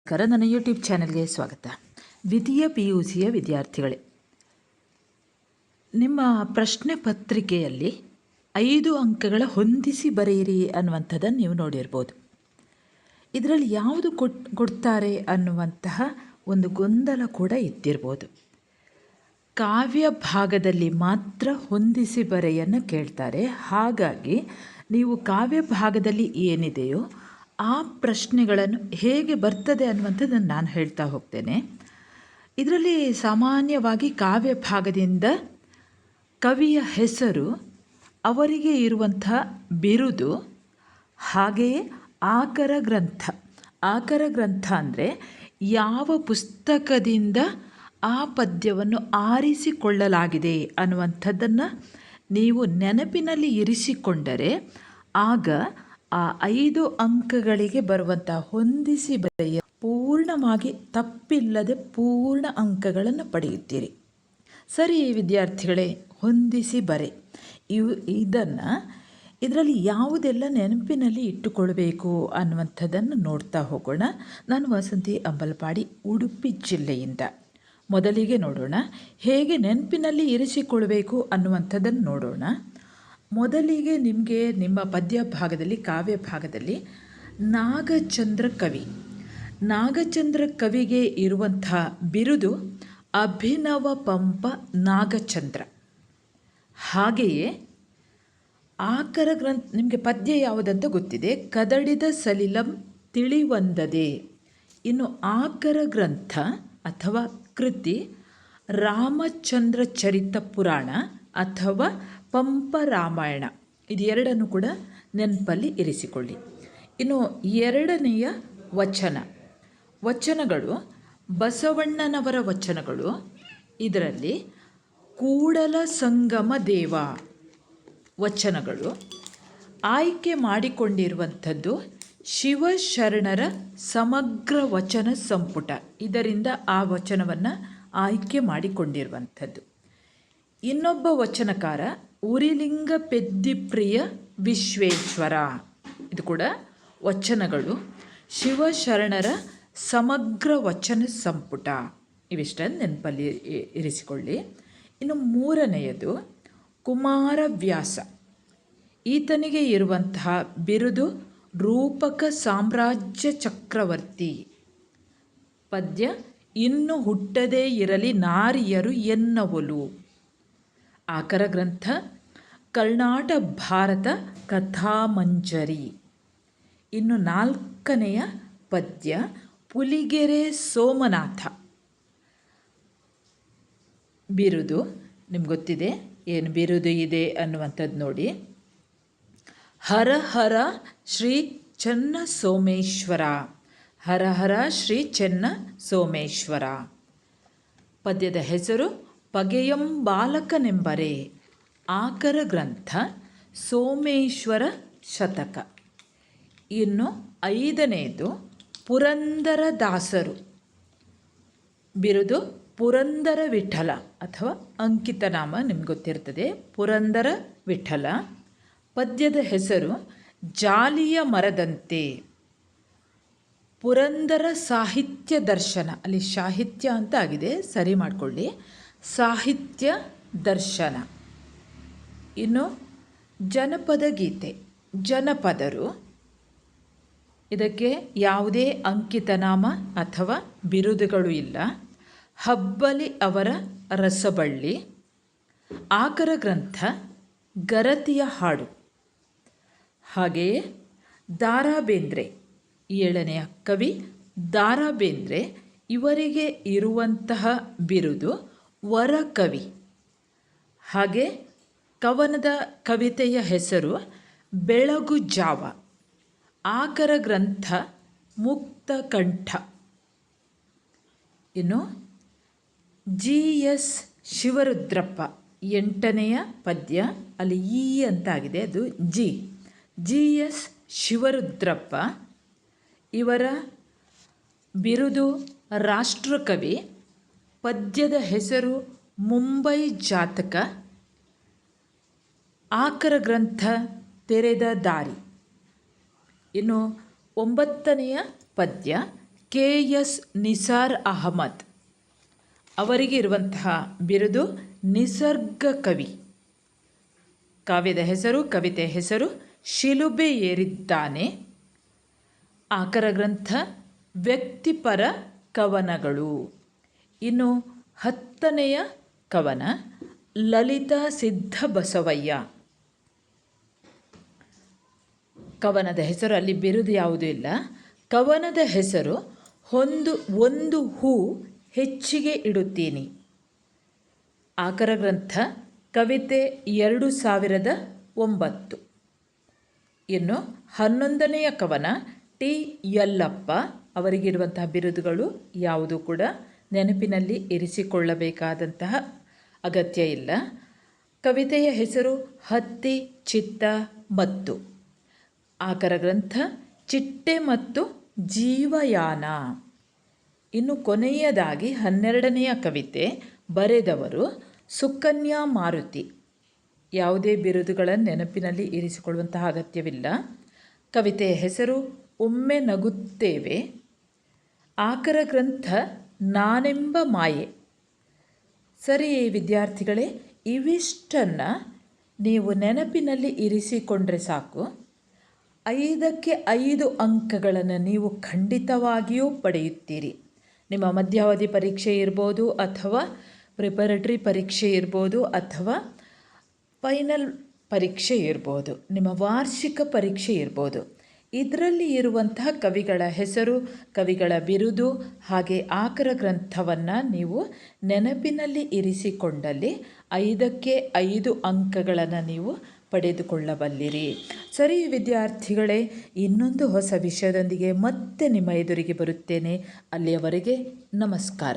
ನಮಸ್ಕಾರ, ನನ್ನ ಯೂಟ್ಯೂಬ್ ಚಾನೆಲ್ಗೆ ಸ್ವಾಗತ. ದ್ವಿತೀಯ PUCಯ ವಿದ್ಯಾರ್ಥಿಗಳೇ, ನಿಮ್ಮ ಪ್ರಶ್ನೆ ಪತ್ರಿಕೆಯಲ್ಲಿ 5 ಅಂಕಗಳ ಹೊಂದಿಸಿ ಬರೆಯಿರಿ ಅನ್ನುವಂಥದ್ದನ್ನು ನೀವು ನೋಡಿರ್ಬೋದು. ಇದರಲ್ಲಿ ಯಾವುದು ಕೊಡ್ತಾರೆ ಅನ್ನುವಂತಹ ಒಂದು ಗೊಂದಲ ಕೂಡ ಇದ್ದಿರ್ಬೋದು. ಕಾವ್ಯ ಭಾಗದಲ್ಲಿ ಮಾತ್ರ ಹೊಂದಿಸಿ ಬರೆಯನ್ನು ಕೇಳ್ತಾರೆ. ಹಾಗಾಗಿ ನೀವು ಕಾವ್ಯ ಭಾಗದಲ್ಲಿ ಏನಿದೆಯೋ ಆ ಪ್ರಶ್ನೆಗಳನ್ನು ಹೇಗೆ ಬರ್ತದೆ ಅನ್ನುವಂಥದ್ದನ್ನು ನಾನು ಹೇಳ್ತಾ ಹೋಗ್ತೇನೆ. ಇದರಲ್ಲಿ ಸಾಮಾನ್ಯವಾಗಿ ಕಾವ್ಯ ಭಾಗದಿಂದ ಕವಿಯ ಹೆಸರು, ಅವರಿಗೆ ಇರುವಂಥ ಬಿರುದು, ಹಾಗೆಯೇ ಆಕರ ಗ್ರಂಥ. ಆಕರ ಗ್ರಂಥ ಅಂದರೆ ಯಾವ ಪುಸ್ತಕದಿಂದ ಆ ಪದ್ಯವನ್ನು ಆರಿಸಿಕೊಳ್ಳಲಾಗಿದೆ ಅನ್ನುವಂಥದ್ದನ್ನು ನೀವು ನೆನಪಿನಲ್ಲಿ ಇರಿಸಿಕೊಂಡರೆ ಆಗ ಆ 5 ಅಂಕಗಳಿಗೆ ಬರುವಂಥ ಹೊಂದಿಸಿ ಬರೆಯ ಪೂರ್ಣವಾಗಿ ತಪ್ಪಿಲ್ಲದೆ ಪೂರ್ಣ ಅಂಕಗಳನ್ನು ಪಡೆಯುತ್ತೀರಿ. ಸರಿ ವಿದ್ಯಾರ್ಥಿಗಳೇ, ಹೊಂದಿಸಿ ಬರೆ ಇದರಲ್ಲಿ ಯಾವುದೆಲ್ಲ ನೆನಪಿನಲ್ಲಿ ಇಟ್ಟುಕೊಳ್ಬೇಕು ಅನ್ನುವಂಥದ್ದನ್ನು ನೋಡ್ತಾ ಹೋಗೋಣ. ನಾನು ವಸಂತಿ ಅಂಬಲಪಾಡಿ, ಉಡುಪಿ ಜಿಲ್ಲೆಯಿಂದ. ಮೊದಲಿಗೆ ನೋಡೋಣ ಹೇಗೆ ನೆನಪಿನಲ್ಲಿ ಇರಿಸಿಕೊಳ್ಬೇಕು ಅನ್ನುವಂಥದ್ದನ್ನು ನೋಡೋಣ. ಮೊದಲಿಗೆ ನಿಮಗೆ ನಿಮ್ಮ ಪದ್ಯ ಭಾಗದಲ್ಲಿ, ಕಾವ್ಯ ಭಾಗದಲ್ಲಿ ನಾಗಚಂದ್ರ ಕವಿಗೆ ಇರುವಂಥ ಬಿರುದು ಅಭಿನವ ಪಂಪ ನಾಗಚಂದ್ರ. ಹಾಗೆಯೇ ಆಕರ ಗ್ರಂಥ, ನಿಮಗೆ ಪದ್ಯ ಯಾವುದಂತ ಗೊತ್ತಿದೆ, ಕದಡಿದ ಸಲಿಲಂ ತಿಳಿವಂದದೆ. ಇನ್ನು ಆಕರ ಗ್ರಂಥ ಅಥವಾ ಕೃತಿ ರಾಮಚಂದ್ರ ಚರಿತ ಪುರಾಣ ಅಥವಾ ಪಂಪ ರಾಮಾಯಣ. ಇದು ಎರಡನ್ನು ಕೂಡ ನೆನಪಲ್ಲಿ ಇರಿಸಿಕೊಳ್ಳಿ. ಇನ್ನು ಎರಡನೆಯ ವಚನಗಳು ಬಸವಣ್ಣನವರ ವಚನಗಳು. ಇದರಲ್ಲಿ ಕೂಡಲ ಸಂಗಮ ದೇವ ವಚನಗಳು. ಆಯ್ಕೆ ಮಾಡಿಕೊಂಡಿರುವಂಥದ್ದು ಶಿವಶರಣರ ಸಮಗ್ರ ವಚನ ಸಂಪುಟ. ಇದರಿಂದ ಆ ವಚನವನ್ನು ಆಯ್ಕೆ ಮಾಡಿಕೊಂಡಿರುವಂಥದ್ದು. ಇನ್ನೊಬ್ಬ ವಚನಕಾರ ಉರಿಲಿಂಗ ಪೆದ್ದಿಪ್ರಿಯ ವಿಶ್ವೇಶ್ವರ. ಇದು ಕೂಡ ವಚನಗಳು, ಶಿವಶರಣರ ಸಮಗ್ರ ವಚನ ಸಂಪುಟ. ಇವಿಷ್ಟನ್ನು ನೆನಪಲ್ಲಿ ಇರಿಸಿಕೊಳ್ಳಿ. ಇನ್ನು ಮೂರನೆಯದು ಕುಮಾರವ್ಯಾಸ. ಈತನಿಗೆ ಇರುವಂತಹ ಬಿರುದು ರೂಪಕ ಸಾಮ್ರಾಜ್ಯ ಚಕ್ರವರ್ತಿ. ಪದ್ಯ ಇನ್ನು ಹುಟ್ಟದೇ ಇರಲಿ ನಾರಿಯರು ಎನ್ನವಲು. ಆಕರ ಗ್ರಂಥ ಕರ್ನಾಟ ಭಾರತ ಕಥಾಮಂಜರಿ. ಇನ್ನು ನಾಲ್ಕನೆಯ ಪದ್ಯ ಪುಲಿಗೆರೆ ಸೋಮನಾಥ. ಬಿರುದು ನಿಮ್ಗೆ ಗೊತ್ತಿದೆ, ಏನು ಬಿರುದು ಇದೆ ಅನ್ನುವಂಥದ್ದು ನೋಡಿ. ಹರ ಹರ ಶ್ರೀ ಚೆನ್ನ ಸೋಮೇಶ್ವರ. ಹರ ಹರ ಶ್ರೀ ಚೆನ್ನ ಸೋಮೇಶ್ವರ. ಪದ್ಯದ ಹೆಸರು ಪಗೆಯಂ ಬಾಲಕನೆಂಬರೆ. ಆಕರ ಗ್ರಂಥ ಸೋಮೇಶ್ವರ ಶತಕ. ಇನ್ನು ಐದನೆಯದು ಪುರಂದರದಾಸರು. ಬಿರುದು ಪುರಂದರ ವಿಠಲ ಅಥವಾ ಅಂಕಿತನಾಮ ನಿಮ್ಗೆ ಗೊತ್ತಿರ್ತದೆ, ಪುರಂದರ ವಿಠಲ. ಪದ್ಯದ ಹೆಸರು ಜಾಲಿಯ ಮರದಂತೆ. ಪುರಂದರ ಸಾಹಿತ್ಯ ದರ್ಶನ. ಅಲ್ಲಿ ಸಾಹಿತ್ಯ ಅಂತ ಆಗಿದೆ, ಸರಿ ಮಾಡಿಕೊಳ್ಳಿ, ಸಾಹಿತ್ಯ ದರ್ಶನ. ಇನ್ನು ಜನಪದ ಗೀತೆ, ಜನಪದರು. ಇದಕ್ಕೆ ಯಾವುದೇ ಅಂಕಿತನಾಮ ಅಥವಾ ಬಿರುದುಗಳು ಇಲ್ಲ. ಹಬ್ಬಲಿ ಅವರ ರಸಬಳ್ಳಿ. ಆಕರ ಗ್ರಂಥ ಗರತಿಯ ಹಾಡು. ಹಾಗೆಯೇ ದಾರಾ ಬೇಂದ್ರೆ, 7ನೆಯ ಕವಿ ದಾರಾ ಬೇಂದ್ರೆ, ಇವರಿಗೆ ಇರುವಂತಹ ಬಿರುದು ವರಕವಿ. ಹಾಗೆ ಕವನದ ಕವಿತೆಯ ಹೆಸರು ಬೆಳಗು ಜಾವ. ಆಕರ ಗ್ರಂಥ ಮುಕ್ತಕಂಠ. ಇನ್ನು GS ಶಿವರುದ್ರಪ್ಪ, 8ನೆಯ ಪದ್ಯ. ಅಲ್ಲಿ ಈ ಅಂತಾಗಿದೆ, ಅದು GS ಶಿವರುದ್ರಪ್ಪ. ಇವರ ಬಿರುದು ರಾಷ್ಟ್ರಕವಿ. ಪದ್ಯದ ಹೆಸರು ಮುಂಬೈ ಜಾತಕ. ಆಕರ ಗ್ರಂಥ ತೆರೆದ ದಾರಿ. ಇನ್ನು 9ನೆಯ ಪದ್ಯ KS ನಿಸಾರ್ ಅಹಮದ್ ಅವರಿಗೆ ಇರುವಂತಹ ಬಿರುದು ನಿಸರ್ಗ ಕವಿ. ಕಾವ್ಯದ ಹೆಸರು, ಕವಿತೆ ಹೆಸರು ಶಿಲುಬೆ ಏರಿದ್ದಾನೆ. ಆಕರ ಗ್ರಂಥ ವ್ಯಕ್ತಿಪರ ಕವನಗಳು. ಇನ್ನು 10ನೆಯ ಕವನ ಲಲಿತಾ ಸಿದ್ಧ ಬಸವಯ್ಯ. ಕವನದ ಹೆಸರು, ಅಲ್ಲಿ ಬಿರುದು ಯಾವುದೂ ಇಲ್ಲ. ಕವನದ ಹೆಸರು ಒಂದು ಹೂ ಹೆಚ್ಚಿಗೆ ಇಡುತ್ತೀನಿ. ಆಕರ ಗ್ರಂಥ ಕವಿತೆ 2009. ಇನ್ನು 11ನೆಯ ಕವನ ಟಿ ಯಲ್ಲಪ್ಪ ಅವರಿಗಿರುವಂತಹ ಬಿರುದುಗಳು ಯಾವುದೂ ಕೂಡ ನೆನಪಿನಲ್ಲಿ ಇರಿಸಿಕೊಳ್ಳಬೇಕಾದಂತಹ ಅಗತ್ಯ ಇಲ್ಲ. ಕವಿತೆಯ ಹೆಸರು ಹತ್ತಿ ಚಿತ್ತ ಮತ್ತು. ಆಕರ ಗ್ರಂಥ ಚಿಟ್ಟೆ ಮತ್ತು ಜೀವಯಾನ. ಇನ್ನು ಕೊನೆಯದಾಗಿ 12ನೆಯ ಕವಿತೆ ಬರೆದವರು ಸುಕನ್ಯಾ ಮಾರುತಿ. ಯಾವುದೇ ಬಿರುದುಗಳನ್ನು ನೆನಪಿನಲ್ಲಿ ಇರಿಸಿಕೊಳ್ಳುವಂತಹ ಅಗತ್ಯವಿಲ್ಲ. ಕವಿತೆಯ ಹೆಸರು ಒಮ್ಮೆ ನಗುತ್ತೇವೆ. ಆಕರ ಗ್ರಂಥ ನಾನೆಂಬ ಮಾಯೆ. ಸರಿ ವಿದ್ಯಾರ್ಥಿಗಳೇ, ಇವಿಷ್ಟನ್ನು ನೀವು ನೆನಪಿನಲ್ಲಿ ಇರಿಸಿಕೊಂಡ್ರೆ ಸಾಕು. 5ಕ್ಕೆ 5 ಅಂಕಗಳನ್ನು ನೀವು ಖಂಡಿತವಾಗಿಯೂ ಪಡೆಯುತ್ತೀರಿ. ನಿಮ್ಮ ಮಧ್ಯಾವಧಿ ಪರೀಕ್ಷೆ ಇರ್ಬೋದು, ಅಥವಾ ಪ್ರಿಪರೇಟರಿ ಪರೀಕ್ಷೆ ಇರ್ಬೋದು, ಅಥವಾ ಫೈನಲ್ ಪರೀಕ್ಷೆ ಇರ್ಬೋದು, ನಿಮ್ಮ ವಾರ್ಷಿಕ ಪರೀಕ್ಷೆ ಇರ್ಬೋದು. ಇದರಲ್ಲಿ ಇರುವಂತಹ ಕವಿಗಳ ಹೆಸರು, ಕವಿಗಳ ಬಿರುದು, ಹಾಗೆ ಆಕರ ಗ್ರಂಥವನ್ನು ನೀವು ನೆನಪಿನಲ್ಲಿ ಇರಿಸಿಕೊಂಡಲ್ಲಿ 5ಕ್ಕೆ 5 ಅಂಕಗಳನ್ನು ನೀವು ಪಡೆದುಕೊಳ್ಳಬಲ್ಲಿರಿ. ಸರಿ ವಿದ್ಯಾರ್ಥಿಗಳೇ, ಇನ್ನೊಂದು ಹೊಸ ವಿಷಯದೊಂದಿಗೆ ಮತ್ತೆ ನಿಮ್ಮ ಎದುರಿಗೆ ಬರುತ್ತೇನೆ. ಅಲ್ಲಿಯವರೆಗೆ ನಮಸ್ಕಾರ.